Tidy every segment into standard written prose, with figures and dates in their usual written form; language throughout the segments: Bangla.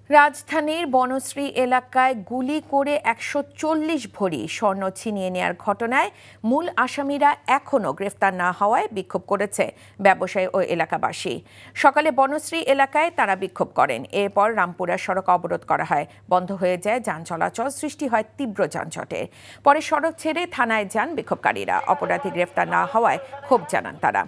রাজধানীর বনশ্রী এলাকায় গুলি করে ১৪০ ভরি স্বর্ণ ছিনিয়ে নেয়ার ঘটনায় মূল আসামিরা এখনও গ্রেফতার না হওয়ায় বিক্ষোভ করেছে ব্যবসায়ী ও এলাকাবাসী। সকালে বনশ্রী এলাকায় তারা বিক্ষোভ করেন। এরপর রামপুরা সড়ক অবরোধ করা হয়, বন্ধ হয়ে যায় যান চলাচল, সৃষ্টি হয় তীব্র যানজটের। পরে সড়ক ছেড়ে থানায় যান বিক্ষোভকারীরা। অপরাধী গ্রেফতার না হওয়ায় ক্ষোভ জানান তারা।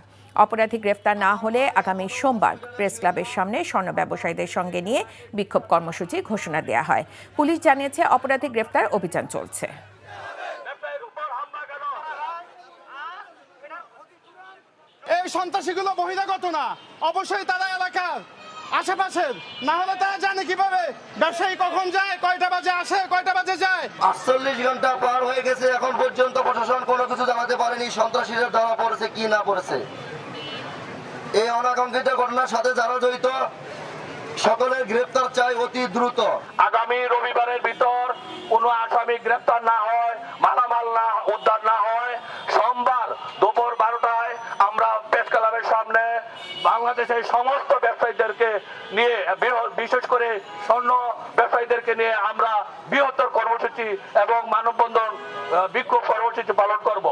অপরাধী গ্রেফতার না হলে আগামী সোমবার প্রেস ক্লাবের সামনে স্বর্ণ ব্যবসায়ীদের সঙ্গে নিয়ে বিক্ষোভ কর্মসূচি ঘোষণা দেওয়া হয়। পুলিশ জানিয়েছে অপরাধী গ্রেফতার অভিযান চলছে। এই সন্ত্রাসীগুলো বহিরাগত না, অবশ্যই তারা এলাকার আশেপাশের, না হলে তারা জানে কিভাবে ব্যবসায়ী কখন যায়, কয়টা বাজে আসে, কয়টা বাজে যায়। 48 ঘন্টা পার হয়ে গেছে, এখন পর্যন্ত প্রশাসন কোনো কিছু জানাতে পারেনি সন্ত্রাসীরা ধরা পড়েছে কি না পড়েছে। এই অনাকাঙ্ক্ষিত ঘটনার সাথে যারা জড়িত সকলের গ্রেফতার চাই অতি দ্রুত। আগামী রবিবারের ভিতর কোনো আসামি গ্রেফতার না হয়, মালামাল না উদ্ধার না হয়, সোমবার দুপুর 12টায় আমরা প্রেস ক্লাবের সামনে বাংলাদেশের সমস্ত ব্যবসায়ীদেরকে নিয়ে, বিশেষ করে স্বর্ণ ব্যবসায়ীদেরকে নিয়ে আমরা বৃহত্তর কর্মসূচি এবং মানববন্ধন বিক্ষোভ কর্মসূচি পালন করব।